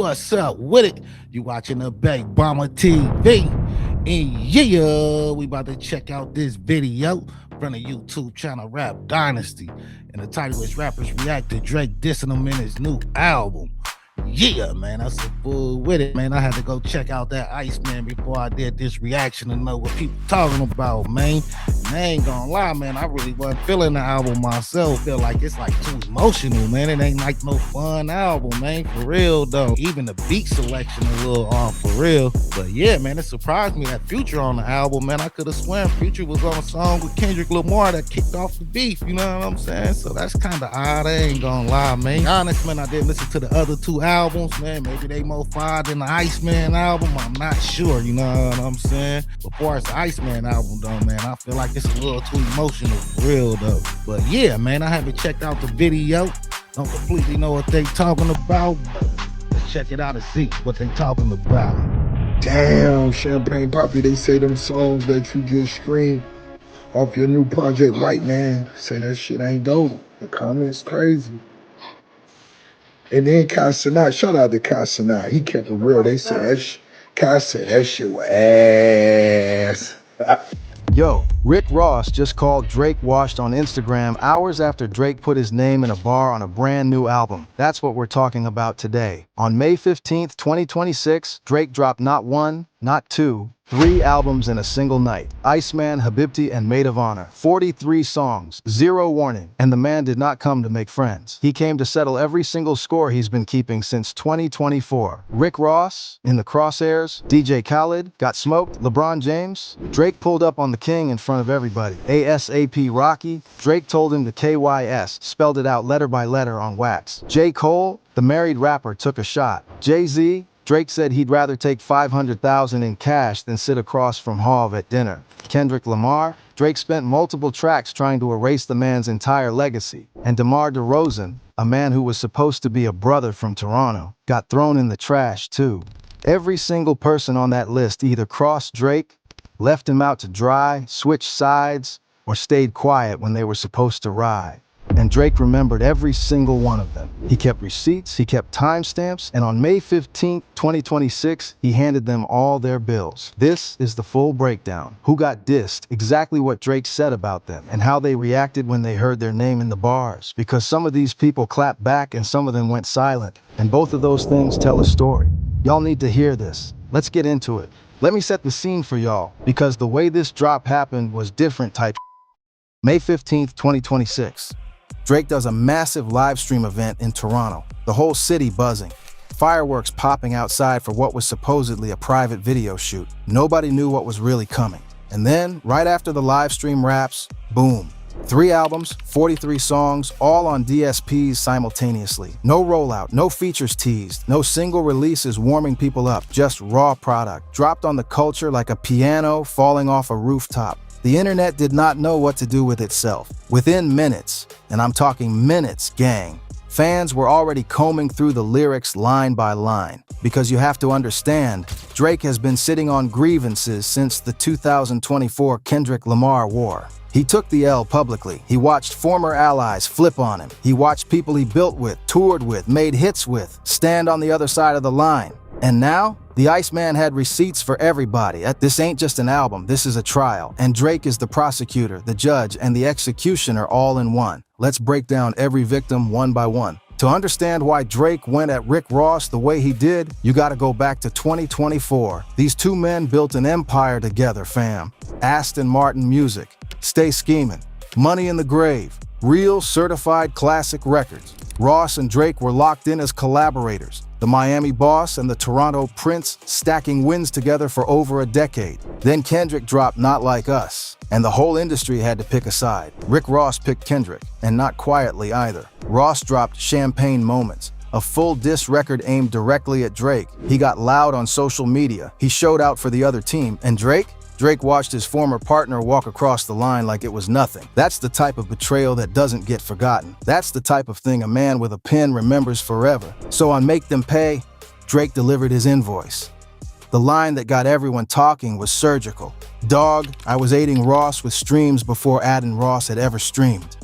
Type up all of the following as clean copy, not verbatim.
What's up with it? You watching the Big Bomber TV. And yeah, we about to check out this video from the YouTube channel Rap Dynasty. And the title is Rappers React to Drake dissing him in his new album. Yeah, man, that's a fool with it, man. I had to go check out that Iceman before I did this reaction to know what people talking about, man. And I ain't gonna lie, man, I really wasn't feeling the album myself. Feel like it's like too emotional, man. It ain't like no fun album, man, for real though. Even the beat selection a little off for real. But yeah, man, it surprised me that Future on the album, man. I could have sworn Future was on a song with Kendrick Lamar that kicked off the beef, you know what I'm saying? So that's kind of odd, I ain't gonna lie, man. Honest, man, I didn't listen to the other two albums, man. Maybe they more fire than the Iceman album. I'm not sure, you know what I'm saying? Before it's the Iceman album, though, man, I feel like it's a little too emotional for real, though. But yeah, man, I haven't checked out the video. Don't completely know what they talking about. Let's check it out and see what they talking about. Damn, Champagne Poppy, they say them songs that you just streamed off your new project, White Man, say that shit ain't dope. The comments crazy. And then Kai Cenat, shout out to Kai Cenat. He kept it real. They said Kai said that shit was ass. Yo, Rick Ross just called Drake washed on Instagram hours after Drake put his name in a bar on a brand new album. That's what we're talking about today. On May 15th, 2026, Drake dropped not one, not two, 3 albums in a single night. Iceman, Habibti, and Maid of Honor. 43 songs, 0 warning. And the man did not come to make friends. He came to settle every single score he's been keeping since 2024. Rick Ross, in the crosshairs. DJ Khaled, got smoked. LeBron James. Drake pulled up on the king in front of everybody. ASAP Rocky. Drake told him to KYS, spelled it out letter by letter on wax. J. Cole, the married rapper, took a shot. Jay-Z, Drake said he'd rather take $500,000 in cash than sit across from Hov at dinner. Kendrick Lamar, Drake spent multiple tracks trying to erase the man's entire legacy. And DeMar DeRozan, a man who was supposed to be a brother from Toronto, got thrown in the trash too. Every single person on that list either crossed Drake, left him out to dry, switched sides, or stayed quiet when they were supposed to ride. And Drake remembered every single one of them. He kept receipts, he kept timestamps, and on May 15, 2026, he handed them all their bills. This is the full breakdown. Who got dissed, exactly what Drake said about them, and how they reacted when they heard their name in the bars. Because some of these people clapped back and some of them went silent. And both of those things tell a story. Y'all need to hear this. Let's get into it. Let me set the scene for y'all, because the way this drop happened was different type. May 15th, 2026. Drake does a massive live stream event in Toronto, the whole city buzzing. Fireworks popping outside for what was supposedly a private video shoot. Nobody knew what was really coming. And then, right after the live stream wraps, boom. 3 albums, 43 songs, all on DSPs simultaneously. No rollout, no features teased, no single releases warming people up, just raw product, dropped on the culture like a piano falling off a rooftop. The internet did not know what to do with itself. Within minutes, and I'm talking minutes, gang, fans were already combing through the lyrics line by line. Because you have to understand, Drake has been sitting on grievances since the 2024 Kendrick Lamar war. He took the L publicly. He watched former allies flip on him. He watched people he built with, toured with, made hits with, stand on the other side of the line. And now, the Iceman had receipts for everybody. This ain't just an album, this is a trial. And Drake is the prosecutor, the judge, and the executioner all in one. Let's break down every victim one by one. To understand why Drake went at Rick Ross the way he did, you gotta go back to 2024. These two men built an empire together, fam. Aston Martin Music, Stay Scheming, Money in the Grave, real certified classic records. Ross and Drake were locked in as collaborators. The Miami Boss and the Toronto Prince stacking wins together for over a decade. Then Kendrick dropped Not Like Us, and the whole industry had to pick a side. Rick Ross picked Kendrick, and not quietly either. Ross dropped Champagne Moments, a full diss record aimed directly at Drake. He got loud on social media. He showed out for the other team. And Drake watched his former partner walk across the line like it was nothing. That's the type of betrayal that doesn't get forgotten. That's the type of thing a man with a pen remembers forever. So on Make Them Pay, Drake delivered his invoice. The line that got everyone talking was surgical. Dog, I was aiding Ross with streams before Adin Ross had ever streamed.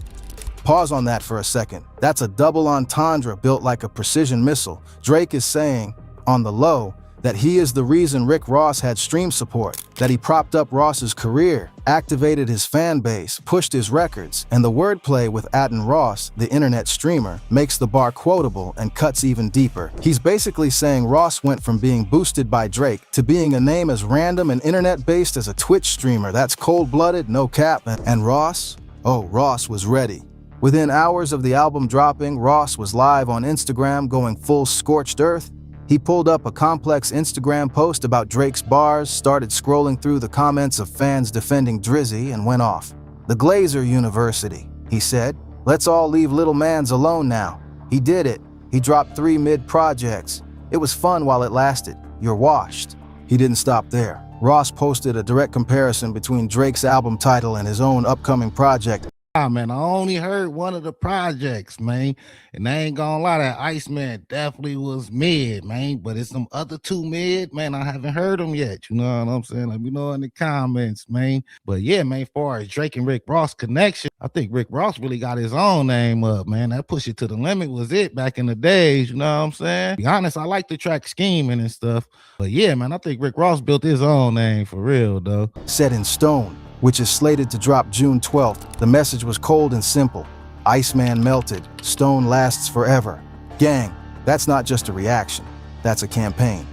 Pause on that for a second. That's a double entendre built like a precision missile. Drake is saying, on the low, that he is the reason Rick Ross had stream support, that he propped up Ross's career, activated his fan base, pushed his records, and the wordplay with Atten Ross, the internet streamer, makes the bar quotable and cuts even deeper. He's basically saying Ross went from being boosted by Drake to being a name as random and internet-based as a Twitch streamer that's cold-blooded, no cap, and Ross? Oh, Ross was ready. Within hours of the album dropping, Ross was live on Instagram going full scorched earth. He pulled up a complex Instagram post about Drake's bars, started scrolling through the comments of fans defending Drizzy, and went off. "The Glazer University," he said. "Let's all leave little mans alone now. He did it. He dropped 3 mid-projects. It was fun while it lasted. You're washed." He didn't stop there. Ross posted a direct comparison between Drake's album title and his own upcoming project. Man, I only heard one of the projects, man, and I ain't gonna lie, that Iceman definitely was mid, man, but it's some other 2 mid, man, I haven't heard them yet, you know what I'm saying? Let me know in the comments, man. But yeah, man, as far as Drake and Rick Ross connection, I think Rick Ross really got his own name up, man. That Push It to the Limit was it back in the days, you know what I'm saying? To be honest, I like the track scheming and stuff, but yeah, man, I think Rick Ross built his own name for real, though. Set in Stone, which is slated to drop June 12th. The message was cold and simple. Iceman melted. Stone lasts forever. Gang, that's not just a reaction. That's a campaign.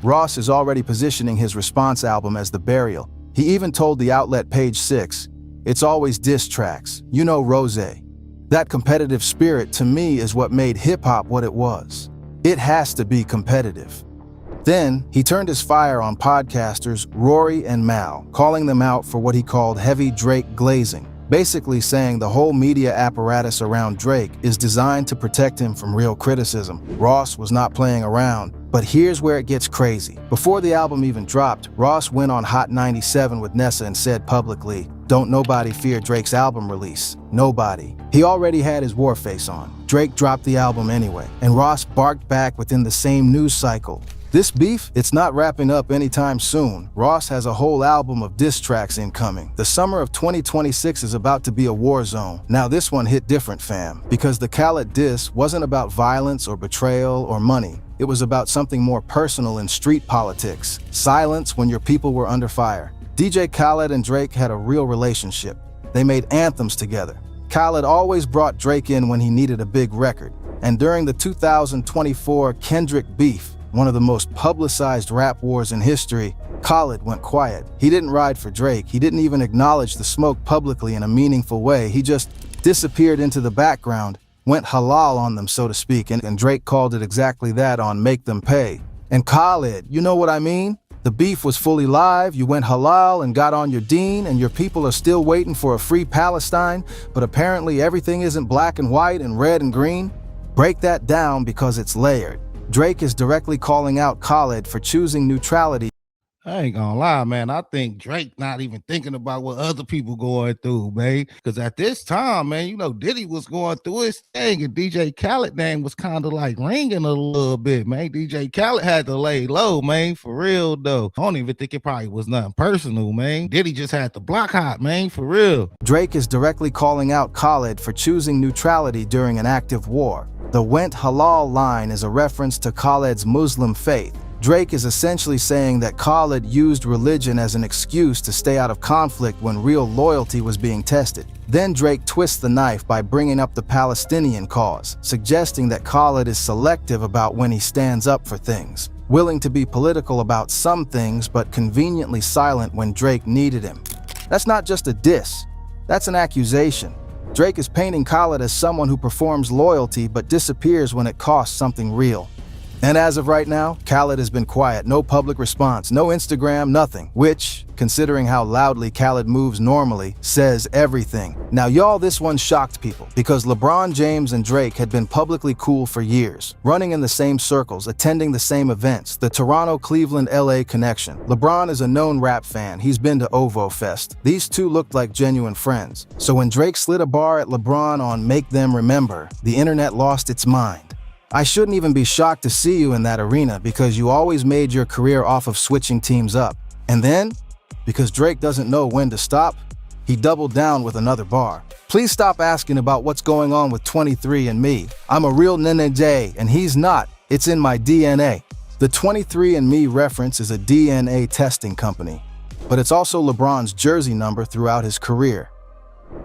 Ross is already positioning his response album as The Burial. He even told the outlet Page 6, "It's always diss tracks. You know Rose." That competitive spirit, to me, is what made hip-hop what it was. It has to be competitive. Then, he turned his fire on podcasters Rory and Mal, calling them out for what he called heavy Drake glazing, basically saying the whole media apparatus around Drake is designed to protect him from real criticism. Ross was not playing around, but here's where it gets crazy. Before the album even dropped, Ross went on Hot 97 with Nessa and said publicly, "Don't nobody fear Drake's album release. Nobody." He already had his war face on. Drake dropped the album anyway, and Ross barked back within the same news cycle. This beef, it's not wrapping up anytime soon. Ross has a whole album of diss tracks incoming. The summer of 2026 is about to be a war zone. Now this one hit different, fam, because the Khaled diss wasn't about violence or betrayal or money. It was about something more personal in street politics. Silence when your people were under fire. DJ Khaled and Drake had a real relationship. They made anthems together. Khaled always brought Drake in when he needed a big record. And during the 2024 Kendrick beef, one of the most publicized rap wars in history, Khaled went quiet. He didn't ride for Drake. He didn't even acknowledge the smoke publicly in a meaningful way. He just disappeared into the background, went halal on them, so to speak, and Drake called it exactly that on Make Them Pay. And Khaled, you know what I mean? The beef was fully live, you went halal and got on your deen, and your people are still waiting for a free Palestine, but apparently everything isn't black and white and red and green. Break that down because it's layered. Drake is directly calling out Khaled for choosing neutrality. I ain't gonna lie, man. I think Drake not even thinking about what other people going through, man. Because at this time, man, you know, Diddy was going through his thing, and DJ Khaled name was kind of like ringing a little bit, man. DJ Khaled had to lay low, man, for real, though. I don't even think it probably was nothing personal, man. Diddy just had the block hot, man, for real. Drake is directly calling out Khaled for choosing neutrality during an active war. The "went halal" line is a reference to Khaled's Muslim faith. Drake is essentially saying that Khaled used religion as an excuse to stay out of conflict when real loyalty was being tested. Then Drake twists the knife by bringing up the Palestinian cause, suggesting that Khaled is selective about when he stands up for things, willing to be political about some things but conveniently silent when Drake needed him. That's not just a diss, that's an accusation. Drake is painting Khaled as someone who performs loyalty but disappears when it costs something real. And as of right now, Khaled has been quiet, no public response, no Instagram, nothing, which, considering how loudly Khaled moves normally, says everything. Now y'all, this one shocked people, because LeBron James and Drake had been publicly cool for years, running in the same circles, attending the same events, the Toronto, Cleveland, LA connection. LeBron is a known rap fan, he's been to OVO Fest. These two looked like genuine friends. So when Drake slid a bar at LeBron on Make Them Remember, the internet lost its mind. I shouldn't even be shocked to see you in that arena because you always made your career off of switching teams up. And then, because Drake doesn't know when to stop, he doubled down with another bar. Please stop asking about what's going on with 23 and me. I'm a real Nene J, and he's not. It's in my DNA. The 23andMe reference is a DNA testing company, but it's also LeBron's jersey number throughout his career.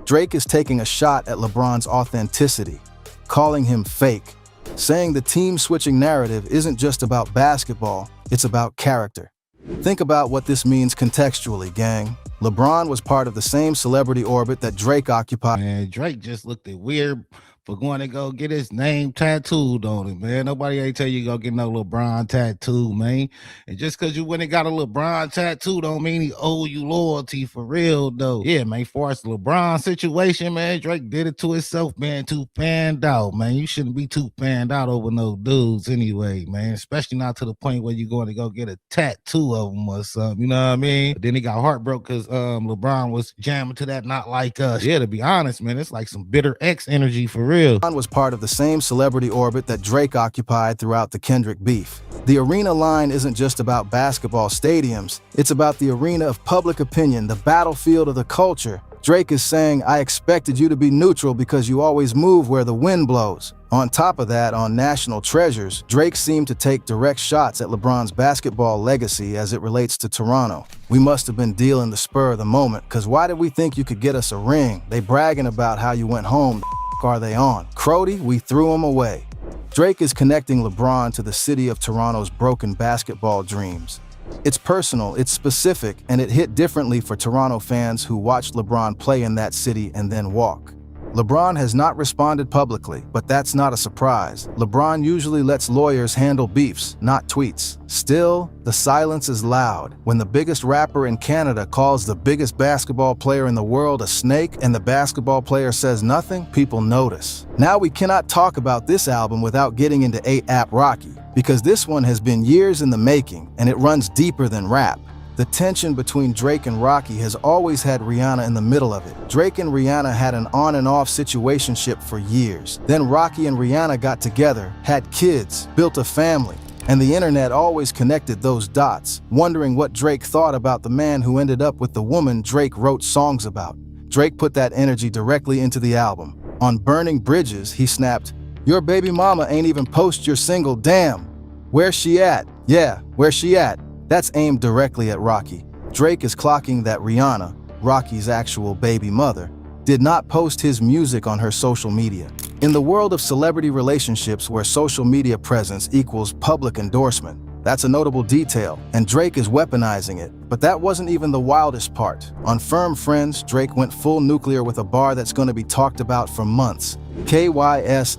Drake is taking a shot at LeBron's authenticity, calling him fake, saying the team-switching narrative isn't just about basketball, it's about character. Think about what this means contextually, gang. LeBron was part of the same celebrity orbit that Drake occupied. Man, Drake just looked at weird for going to go get his name tattooed on it, man. Nobody ain't tell you go get no LeBron tattoo, man. And just because you went and got a LeBron tattoo don't mean he owe you loyalty for real, though. Yeah, man, for us LeBron situation, man, Drake did it to himself, man, too fanned out, man. You shouldn't be too fanned out over no dudes anyway, man, especially not to the point where you're going to go get a tattoo of them or something, you know what I mean? But then he got heartbroken because LeBron was jamming to that Not Like Us. Yeah, to be honest, man, it's like some bitter ex energy for real. LeBron was part of the same celebrity orbit that Drake occupied throughout the Kendrick beef. The arena line isn't just about basketball stadiums, it's about the arena of public opinion, the battlefield of the culture. Drake is saying, I expected you to be neutral because you always move where the wind blows. On top of that, on National Treasures, Drake seemed to take direct shots at LeBron's basketball legacy as it relates to Toronto. We must have been dealing the spur of the moment, cause why did we think you could get us a ring? They bragging about how you went home, the are they on? Crody, we threw him away. Drake is connecting LeBron to the city of Toronto's broken basketball dreams. It's personal, it's specific, and it hit differently for Toronto fans who watched LeBron play in that city and then walk. LeBron has not responded publicly, but that's not a surprise. LeBron usually lets lawyers handle beefs, not tweets. Still, the silence is loud. When the biggest rapper in Canada calls the biggest basketball player in the world a snake and the basketball player says nothing, people notice. Now we cannot talk about this album without getting into A$AP Rocky, because this one has been years in the making and it runs deeper than rap. The tension between Drake and Rocky has always had Rihanna in the middle of it. Drake and Rihanna had an on and off situationship for years. Then Rocky and Rihanna got together, had kids, built a family, and the internet always connected those dots, wondering what Drake thought about the man who ended up with the woman Drake wrote songs about. Drake put that energy directly into the album. On Burning Bridges, he snapped, "Your baby mama ain't even post your single, damn. Where's she at? Yeah, where's she at?" That's aimed directly at Rocky. Drake is clocking that Rihanna, Rocky's actual baby mother, did not post his music on her social media. In the world of celebrity relationships where social media presence equals public endorsement, that's a notable detail, and Drake is weaponizing it. But that wasn't even the wildest part. On Firm Friends, Drake went full nuclear with a bar that's going to be talked about for months. KYSASAP.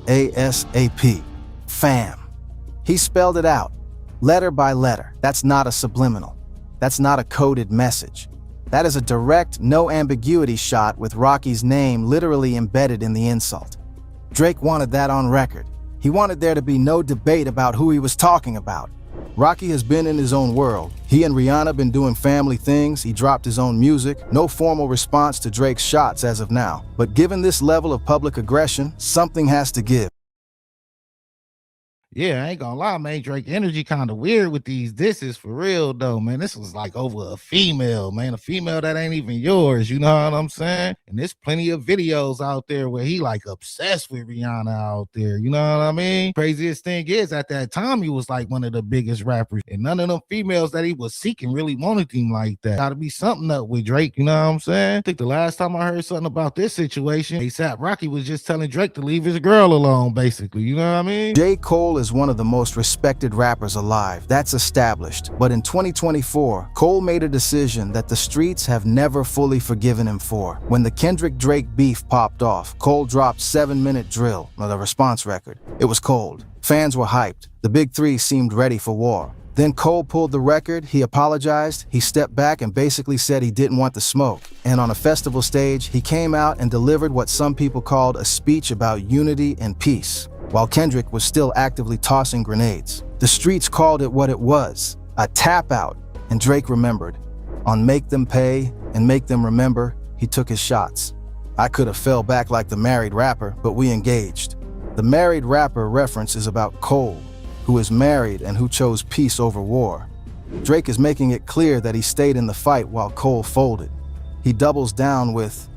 Fam. He spelled it out. Letter by letter. That's not a subliminal. That's not a coded message. That is a direct, no ambiguity shot with Rocky's name literally embedded in the insult. Drake wanted that on record. He wanted there to be no debate about who he was talking about. Rocky has been in his own world. He and Rihanna been doing family things. He dropped his own music. No formal response to Drake's shots as of now. But given this level of public aggression, something has to give. Yeah, I ain't gonna lie, man. Drake energy kind of weird with these disses for real, though, man. This was like over a female, man. A female that ain't even yours, you know what I'm saying? And there's plenty of videos out there where he like obsessed with Rihanna out there, you know what I mean? Craziest thing is, at that time, he was like one of the biggest rappers, and none of them females that he was seeking really wanted him like that. Gotta be something up with Drake, you know what I'm saying? I think the last time I heard something about this situation, A$AP Rocky was just telling Drake to leave his girl alone, basically, you know what I mean? J. Cole is one of the most respected rappers alive. That's established. But in 2024, Cole made a decision that the streets have never fully forgiven him for. When the Kendrick-Drake beef popped off, Cole dropped 7-Minute Drill, the response record. It was cold. Fans were hyped. The Big Three seemed ready for war. Then Cole pulled the record, he apologized, he stepped back and basically said he didn't want the smoke. And on a festival stage, he came out and delivered what some people called a speech about unity and peace, while Kendrick was still actively tossing grenades. The streets called it what it was, a tap out, and Drake remembered. On Make Them Pay and Make Them Remember, he took his shots. I could have fell back like the married rapper, but we engaged. The married rapper reference is about Cole, who is married and who chose peace over war. Drake is making it clear that he stayed in the fight while Cole folded. He doubles down with,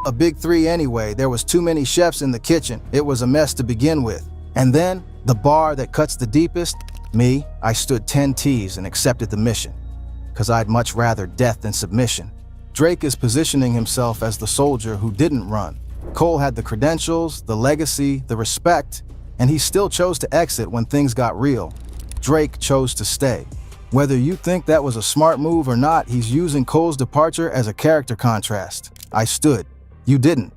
"A Big Three anyway, there was too many chefs in the kitchen, it was a mess to begin with." And then, the bar that cuts the deepest, Me, I stood 10 T's and accepted the mission, because I'd much rather death than submission. Drake is positioning himself as the soldier who didn't run. Cole had the credentials, the legacy, the respect, and he still chose to exit when things got real. Drake chose to stay. Whether you think that was a smart move or not, he's using Cole's departure as a character contrast. I stood. You didn't.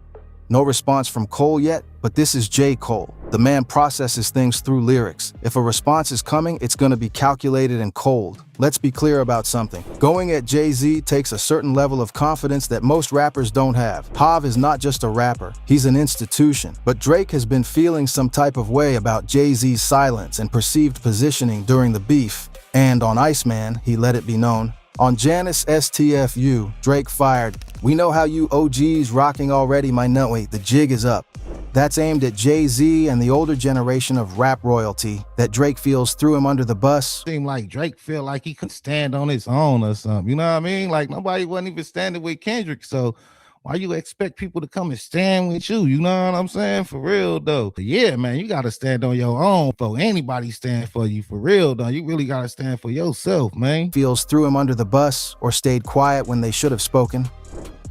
No response from Cole yet, but this is J. Cole. The man processes things through lyrics. If a response is coming, it's gonna be calculated and cold. Let's be clear about something. Going at Jay-Z takes a certain level of confidence that most rappers don't have. Hav is not just a rapper, he's an institution. But Drake has been feeling some type of way about Jay-Z's silence and perceived positioning during the beef. And on Iceman, he let it be known. On Janice STFU, Drake fired, "We know how you OGs rocking already, my nut. Wait, the jig is up." That's aimed at Jay-Z and the older generation of rap royalty that Drake feels threw him under the bus. Seemed like Drake feel like he could stand on his own or something. You know what I mean? Like nobody wasn't even standing with Kendrick, so why you expect people to come and stand with you? You know what I'm saying? For real though. But yeah, man, you gotta stand on your own before anybody stand for you. For real though. You really gotta stand for yourself, man. Feels threw him under the bus or stayed quiet when they should have spoken.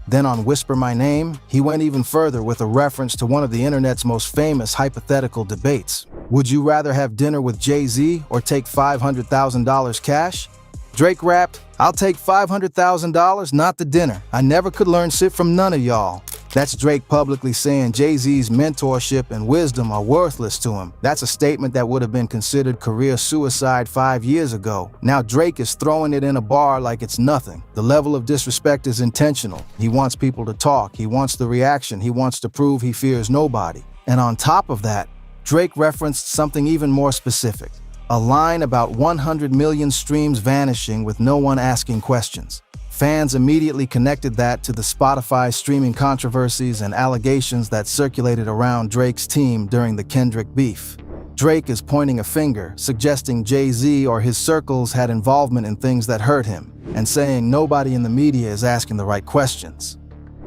Then on Whisper My Name, he went even further with a reference to one of the internet's most famous hypothetical debates. Would you rather have dinner with Jay-Z or take $500,000 cash? Drake rapped, "I'll take $500,000, not the dinner. I never could learn shit from none of y'all." That's Drake publicly saying Jay-Z's mentorship and wisdom are worthless to him. That's a statement that would have been considered career suicide 5 years ago. Now Drake is throwing it in a bar like it's nothing. The level of disrespect is intentional. He wants people to talk. He wants the reaction. He wants to prove he fears nobody. And on top of that, Drake referenced something even more specific. A line about 100 million streams vanishing with no one asking questions. Fans immediately connected that to the Spotify streaming controversies and allegations that circulated around Drake's team during the Kendrick beef. Drake is pointing a finger, suggesting Jay-Z or his circles had involvement in things that hurt him, and saying nobody in the media is asking the right questions.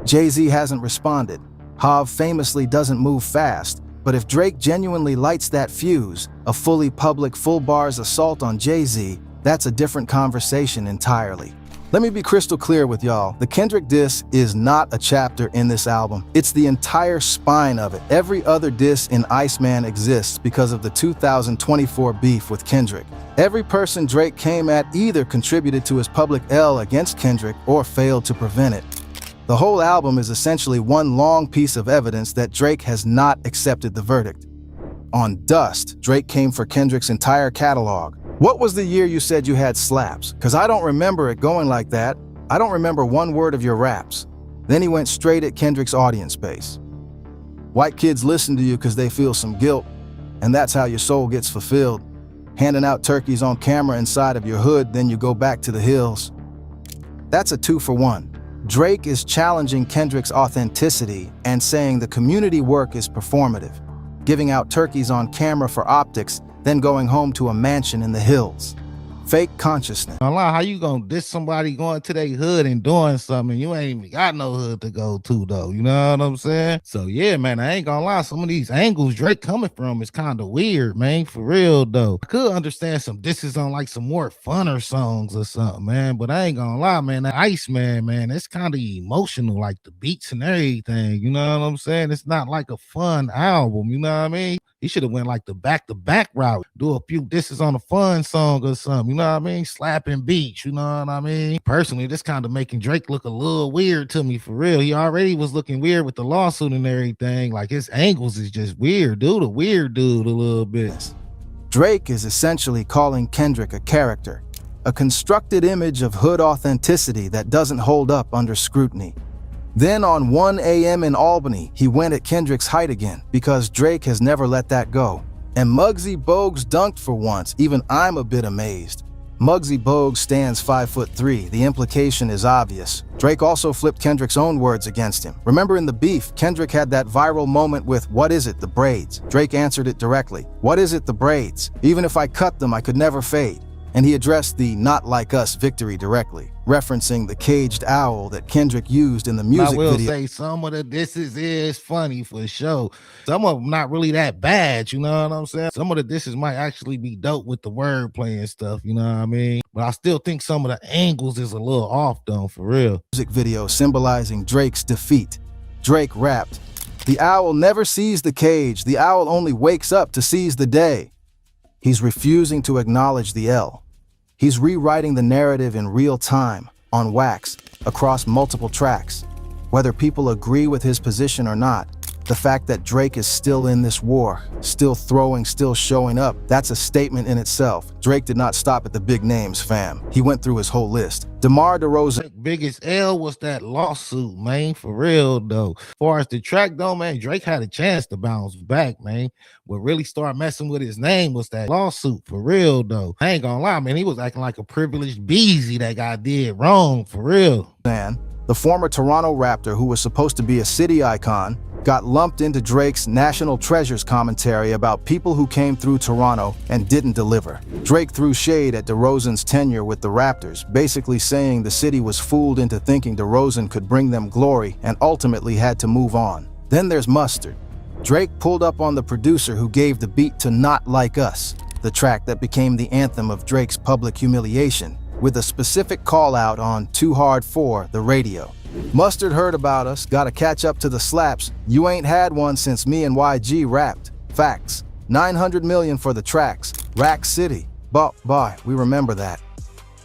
Jay-Z hasn't responded. Hav famously doesn't move fast, but if Drake genuinely lights that fuse, a fully public full bars assault on Jay-Z, that's a different conversation entirely. Let me be crystal clear with y'all. The Kendrick diss is not a chapter in this album. It's the entire spine of it. Every other diss in Iceman exists because of the 2024 beef with Kendrick. Every person Drake came at either contributed to his public L against Kendrick or failed to prevent it. The whole album is essentially one long piece of evidence that Drake has not accepted the verdict. On Dust, Drake came for Kendrick's entire catalog. What was the year you said you had slaps? Cause I don't remember it going like that. I don't remember one word of your raps. Then he went straight at Kendrick's audience base. White kids listen to you cause they feel some guilt, and that's how your soul gets fulfilled. Handing out turkeys on camera inside of your hood, then you go back to the hills. That's a 2-for-1. Drake is challenging Kendrick's authenticity and saying the community work is performative, giving out turkeys on camera for optics, then going home to a mansion in the hills. Fake consciousness. Allah, how you gonna diss somebody going to their hood and doing something? You ain't even got no hood to go to though. You know what I'm saying? So yeah, man, I ain't gonna lie. Some of these angles Drake coming from is kind of weird, man. For real though. I could understand some disses on like some more funner songs or something, man. But I ain't gonna lie, man. That Iceman, man, it's kind of emotional, like the beats and everything. You know what I'm saying? It's not like a fun album. You know what I mean? He should have went like the back-to-back route. Do a few disses on a fun song or something. You know what I mean? Slapping beats. You know what I mean? Personally, this kind of making Drake look a little weird to me, for real. He already was looking weird with the lawsuit and everything. Like his angles is just weird, dude. A weird dude a little bit. Drake is essentially calling Kendrick a character, a constructed image of hood authenticity that doesn't hold up under scrutiny. Then on 1 a.m. in Albany, he went at Kendrick's height again, because Drake has never let that go. And Muggsy Bogues dunked for once. Even I'm a bit amazed. Muggsy Bogues stands 5'3". The implication is obvious. Drake also flipped Kendrick's own words against him. Remember in the beef, Kendrick had that viral moment with, "What is it, the braids?" Drake answered it directly. "What is it, the braids? Even if I cut them, I could never fade." and he addressed the "Not Like Us" victory directly, referencing the caged owl that Kendrick used in the I music will video. say some of the disses is funny for sure. Some of them not really that bad, you know what I'm saying? Some of the disses might actually be dope with the wordplay and stuff, you know what I mean? But I still think some of the angles is a little off though, for real. Music video symbolizing Drake's defeat. Drake rapped, "The owl never sees the cage, the owl only wakes up to seize the day." He's refusing to acknowledge the L. He's rewriting the narrative in real time, on wax, across multiple tracks. Whether people agree with his position or not, the fact that Drake is still in this war, still throwing, still showing up, that's a statement in itself. Drake did not stop at the big names, fam. He went through his whole list. DeMar DeRozan. Biggest L was that lawsuit, man, for real though. As far as the track though, man, Drake had a chance to bounce back, man. What really started messing with his name was that lawsuit, for real though. I ain't gonna lie, man, he was acting like a privileged beezy that guy did wrong, for real. The former Toronto Raptor, who was supposed to be a city icon, got lumped into Drake's National Treasures commentary about people who came through Toronto and didn't deliver. Drake threw shade at DeRozan's tenure with the Raptors, basically saying the city was fooled into thinking DeRozan could bring them glory and ultimately had to move on. Then there's Mustard. Drake pulled up on the producer who gave the beat to "Not Like Us," the track that became the anthem of Drake's public humiliation, with a specific call out on "Too Hard For" the radio. Mustard heard about us, gotta catch up to the slaps. You ain't had one since me and YG rapped. Facts. 900 million for the tracks. Rack City. Boy, we remember that.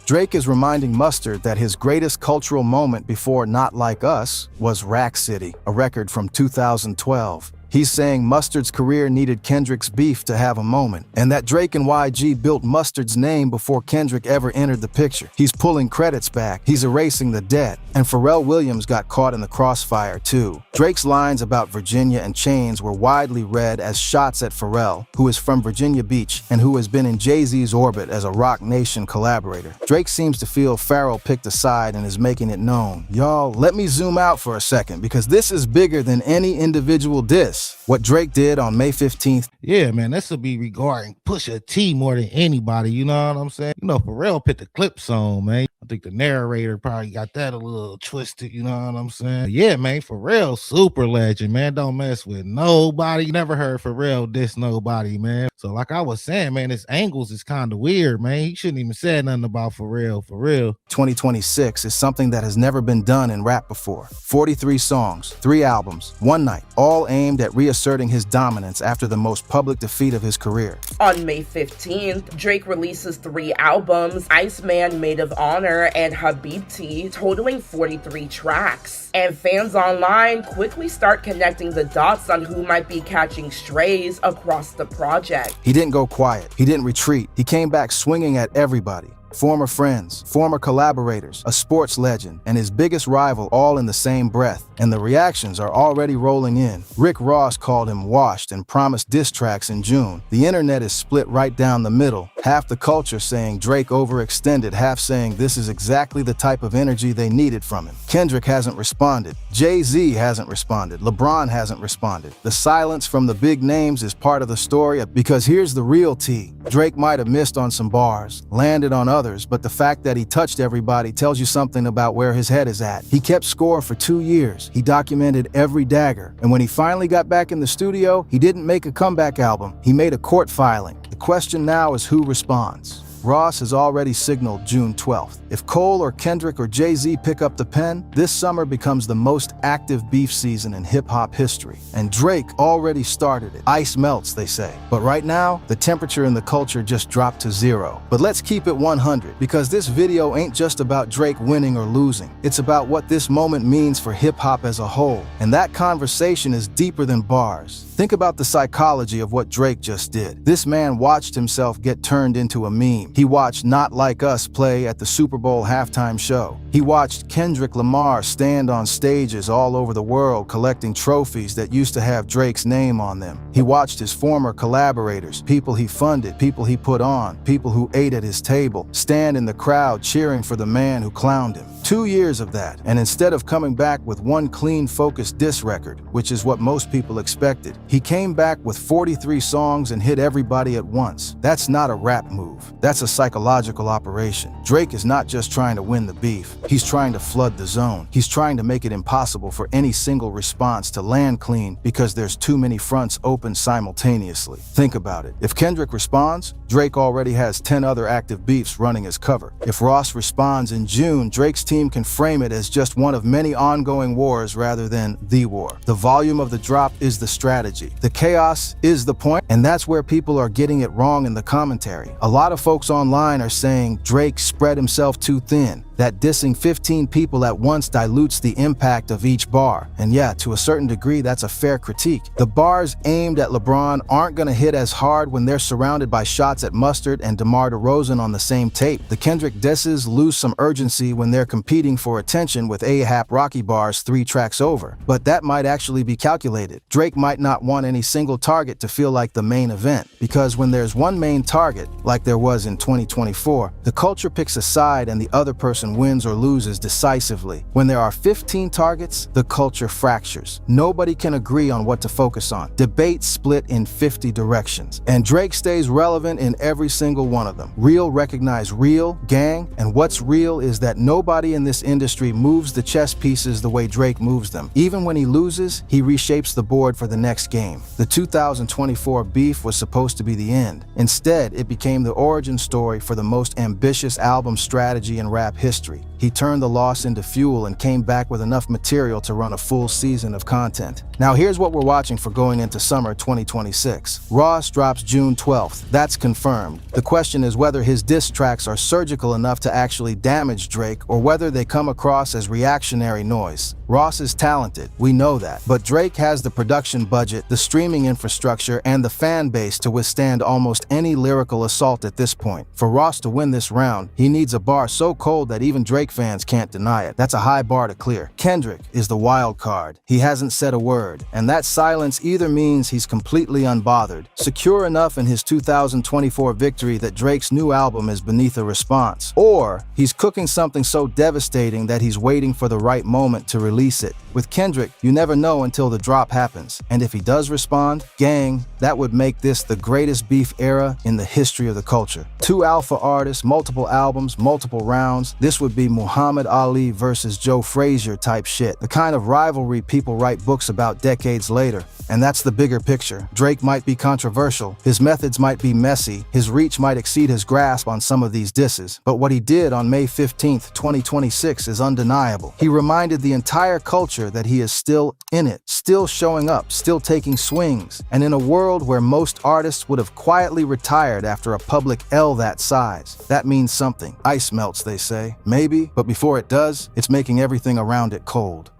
Drake is reminding Mustard that his greatest cultural moment before Not Like Us was Rack City, a record from 2012. He's saying Mustard's career needed Kendrick's beef to have a moment, and that Drake and YG built Mustard's name before Kendrick ever entered the picture. He's pulling credits back, he's erasing the debt, and Pharrell Williams got caught in the crossfire too. Drake's lines about Virginia and chains were widely read as shots at Pharrell, who is from Virginia Beach and who has been in Jay-Z's orbit as a Roc Nation collaborator. Drake seems to feel Pharrell picked a side and is making it known. Y'all, let me zoom out for a second, because this is bigger than any individual diss. What Drake did on May 15th. Yeah, man, this will be regarding Pusha T more than anybody, you know what I'm saying? You know, Pharrell put the clips on, man. I think the narrator probably got that a little twisted, you know what I'm saying? But yeah, man, Pharrell, super legend, man. Don't mess with nobody. Never heard Pharrell diss nobody, man. So like I was saying, man, his angles is kind of weird, man. He shouldn't even said nothing about Pharrell, for real. 2026 is something that has never been done in rap before. 43 songs, 3 albums, 1 night, all aimed at reasserting his dominance after the most public defeat of his career. On May 15th, Drake releases 3 albums, Iceman, Maid of Honor, and Habibti, totaling 43 tracks. And fans online quickly start connecting the dots on who might be catching strays across the project. He didn't go quiet. He didn't retreat. He came back swinging at everybody. Former friends, former collaborators, a sports legend, and his biggest rival all in the same breath. And the reactions are already rolling in. Rick Ross called him washed and promised diss tracks in June. The internet is split right down the middle. Half the culture saying Drake overextended, half saying this is exactly the type of energy they needed from him. Kendrick hasn't responded. Jay-Z hasn't responded. LeBron hasn't responded. The silence from the big names is part of the story, because here's the real tea. Drake might have missed on some bars, landed on others, but the fact that he touched everybody tells you something about where his head is at. He kept score for 2 years. He documented every dagger. And when he finally got back in the studio, he didn't make a comeback album. He made a court filing. The question now is who responds. Ross has already signaled June 12th. If Cole or Kendrick or Jay-Z pick up the pen, this summer becomes the most active beef season in hip-hop history. And Drake already started it. Ice melts, they say. But right now, the temperature in the culture just dropped to 0. But let's keep it 100, because this video ain't just about Drake winning or losing. It's about what this moment means for hip-hop as a whole. And that conversation is deeper than bars. Think about the psychology of what Drake just did. This man watched himself get turned into a meme. He watched Not Like Us play at the Super Bowl halftime show. He watched Kendrick Lamar stand on stages all over the world collecting trophies that used to have Drake's name on them. He watched his former collaborators, people he funded, people he put on, people who ate at his table, stand in the crowd cheering for the man who clowned him. 2 years of that, and instead of coming back with one clean, focused diss record, which is what most people expected, he came back with 43 songs and hit everybody at once. That's not a rap move. That's It's a psychological operation. Drake is not just trying to win the beef. He's trying to flood the zone. He's trying to make it impossible for any single response to land clean because there's too many fronts open simultaneously. Think about it. If Kendrick responds, Drake already has 10 other active beefs running as cover. If Ross responds in June, Drake's team can frame it as just one of many ongoing wars rather than the war. The volume of the drop is the strategy. The chaos is the point, and that's where people are getting it wrong in the commentary. A lot of folks online are saying Drake spread himself too thin, that dissing 15 people at once dilutes the impact of each bar. And yeah, to a certain degree, that's a fair critique. The bars aimed at LeBron aren't gonna hit as hard when they're surrounded by shots at Mustard and DeMar DeRozan on the same tape. The Kendrick disses lose some urgency when they're competing for attention with AHAP Rocky bars 3 tracks over. But that might actually be calculated. Drake might not want any single target to feel like the main event, because when there's one main target, like there was in 2024, the culture picks a side and the other person wins or loses decisively. When there are 15 targets, the culture fractures. Nobody can agree on what to focus on. Debates split in 50 directions. And Drake stays relevant in every single one of them. Real recognize real, gang, and what's real is that nobody in this industry moves the chess pieces the way Drake moves them. Even when he loses, he reshapes the board for the next game. The 2024 beef was supposed to be the end. Instead, it became the origin story for the most ambitious album strategy in rap history. He turned the loss into fuel and came back with enough material to run a full season of content. Now here's what we're watching for going into summer 2026. Ross drops June 12th. That's confirmed. The question is whether his diss tracks are surgical enough to actually damage Drake or whether they come across as reactionary noise. Ross is talented, we know that, but Drake has the production budget, the streaming infrastructure, and the fan base to withstand almost any lyrical assault at this point. For Ross to win this round, he needs a bar so cold that even Drake fans can't deny it. That's a high bar to clear. Kendrick is the wild card. He hasn't said a word, and that silence either means he's completely unbothered, secure enough in his 2024 victory that Drake's new album is beneath a response, or he's cooking something so devastating that he's waiting for the right moment to release it. With Kendrick, you never know until the drop happens, and if he does respond, gang, that would make this the greatest beef era in the history of the culture. 2 alpha artists, multiple albums, multiple rounds. This would be Muhammad Ali versus Joe Frazier type shit, the kind of rivalry people write books about decades later. And that's the bigger picture. Drake might be controversial, his methods might be messy, his reach might exceed his grasp on some of these disses, but what he did on May 15th, 2026 is undeniable. He reminded the entire culture that he is still in it, still showing up, still taking swings, and in a world where most artists would have quietly retired after a public L that size. That means something. Ice melts, they say. Maybe, but before it does, it's making everything around it cold.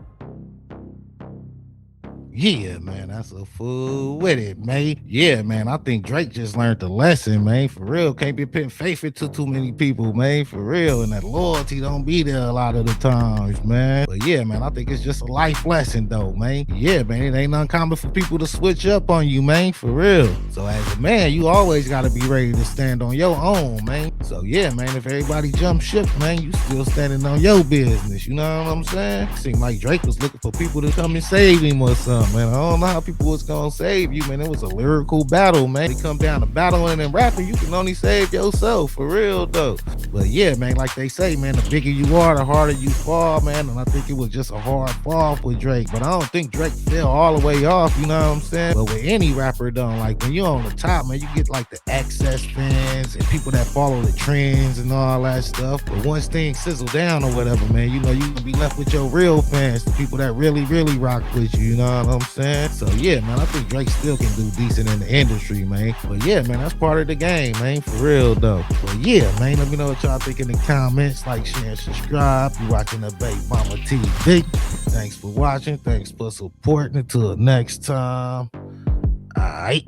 Yeah, man, that's a fool with it, man. Yeah, man, I think Drake just learned the lesson, man. For real, can't be putting faith into too many people, man. For real, and that loyalty don't be there a lot of the times, man. But yeah, man, I think it's just a life lesson, though, man. Yeah, man, it ain't uncommon for people to switch up on you, man. For real. So as a man, you always got to be ready to stand on your own, man. So yeah, man, if everybody jump ship, man, you still standing on your business. You know what I'm saying? Seemed like Drake was looking for people to come and save him or something. Man, I don't know how people was gonna save you, man. It was a lyrical battle, man. It come down to battling and rapping, you can only save yourself, for real though. But yeah, man, like they say, man, the bigger you are, the harder you fall, man. And I think it was just a hard fall for Drake. But I don't think Drake fell all the way off, you know what I'm saying? But with any rapper though, like when you're on the top, man, you get like the excess fans and people that follow the trends and all that stuff. But once things sizzle down or whatever, man, you know, you can be left with your real fans, the people that really, really rock with you know what I'm saying? So yeah, man, I think Drake still can do decent in the industry, man. But yeah, man, that's part of the game, man, for real though. But yeah, man, let me know what y'all think in the comments. Like, share, and subscribe. You watching the Baby Mama TV. Thanks for watching. Thanks for supporting. Until next time. All right.